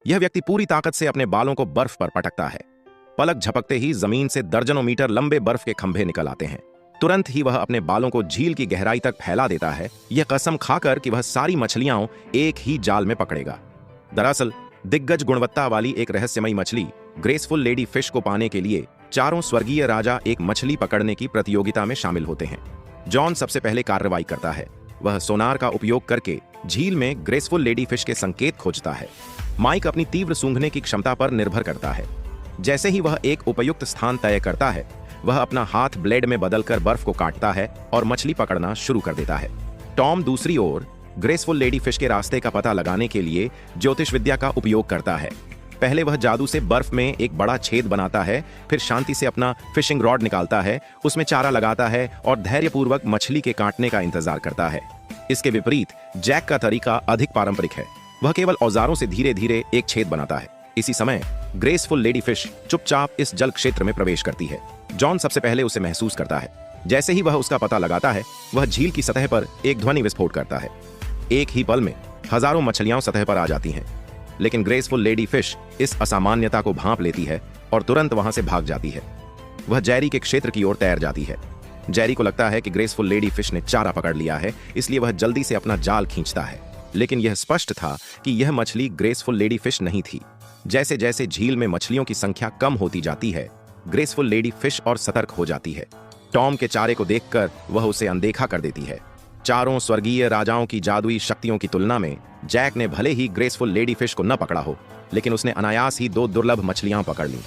यह व्यक्ति पूरी ताकत से अपने बालों को बर्फ पर पटकता है। पलक झपकते ही जमीन से दर्जनों मीटर लंबे बर्फ के खंभे निकल आते हैं। तुरंत ही वह अपने बालों को झील की गहराई तक फैला देता है, यह कसम खाकर कि वह सारी मछलियां एक ही जाल में पकड़ेगा। दरअसल दिग्गज गुणवत्ता वाली एक रहस्यमयी मछली ग्रेसफुल लेडी फिश को पाने के लिए चारों स्वर्गीय राजा एक मछली पकड़ने की प्रतियोगिता में शामिल होते हैं। जॉन सबसे पहले कार्रवाई करता है। वह सोनार का उपयोग करके झील में ग्रेसफुल लेडी फिश के संकेत खोजता है। माइक अपनी तीव्र सूंघने की क्षमता पर निर्भर करता है। जैसे ही वह एक उपयुक्त स्थान तय करता है, वह अपना हाथ ब्लेड में बदलकर बर्फ को काटता है और मछली पकड़ना शुरू कर देता है। टॉम दूसरी ओर ग्रेसफुल लेडी फिश के रास्ते का पता लगाने के लिए ज्योतिष विद्या का उपयोग करता है। पहले वह जादू से बर्फ में एक बड़ा छेद बनाता है, फिर शांति से अपना फिशिंग रॉड निकालता है, उसमें चारा लगाता है और धैर्यपूर्वक मछली के काटने का इंतजार करता है। इसके विपरीत जैक का तरीका अधिक पारंपरिक है। वह केवल औजारों से धीरे धीरे एक छेद बनाता है। इसी समय ग्रेसफुल लेडी फिश चुपचाप इस जल क्षेत्र में प्रवेश करती है। जॉन सबसे पहले उसे महसूस करता है। जैसे ही वह उसका पता लगाता है, वह झील की सतह पर एक ध्वनि विस्फोट करता है। एक ही पल में हजारों मछलियां सतह पर आ जाती हैं, लेकिन ग्रेसफुल लेडी फिश इस असामान्यता को भांप लेती है और तुरंत वहां से भाग जाती है। वह जेरी के क्षेत्र की ओर तैर जाती है। जेरी को लगता है कि ग्रेसफुल लेडी फिश ने चारा पकड़ लिया है, इसलिए वह जल्दी से अपना जाल खींचता है। लेकिन यह स्पष्ट था कि यह मछली ग्रेसफुल लेडी फिश नहीं थी। जैसे जैसे झील में मछलियों की संख्या कम होती जाती है, ग्रेसफुल लेडी फिश और सतर्क हो जाती है। टॉम के चारे को देखकर वह उसे अनदेखा कर देती है। चारों स्वर्गीय राजाओं की जादुई शक्तियों की तुलना में जैक ने भले ही ग्रेसफुल लेडी फिश को न पकड़ा हो, लेकिन उसने अनायास ही 2 दुर्लभ मछलियां पकड़ लीं।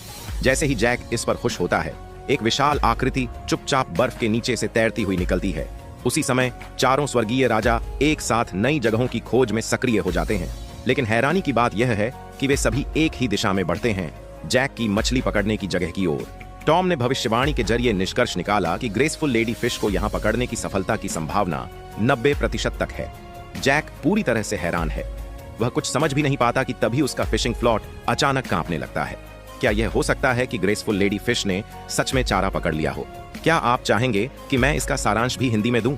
जैसे ही जैक इस पर खुश होता है, एक विशाल आकृति चुपचाप बर्फ के नीचे से तैरती हुई निकलती है। उसी समय चारों स्वर्गीय राजा एक साथ नई जगहों की खोज में सक्रिय हो जाते हैं। लेकिन हैरानी की बात यह है कि वे सभी एक ही दिशा में बढ़ते हैं, जैक की मछली पकड़ने की जगह की ओर। टॉम ने भविष्यवाणी के जरिए निष्कर्ष निकाला कि ग्रेसफुल लेडी फिश को यहां पकड़ने की सफलता की संभावना 90% तक है। जैक पूरी तरह से हैरान है। वह कुछ समझ भी नहीं पाता कि तभी उसका फिशिंग फ्लॉट अचानक कांपने लगता है। क्या यह हो सकता है कि ग्रेसफुल लेडी फिश ने सच में चारा पकड़ लिया हो? क्या आप चाहेंगे कि मैं इसका सारांश भी हिंदी में दूं?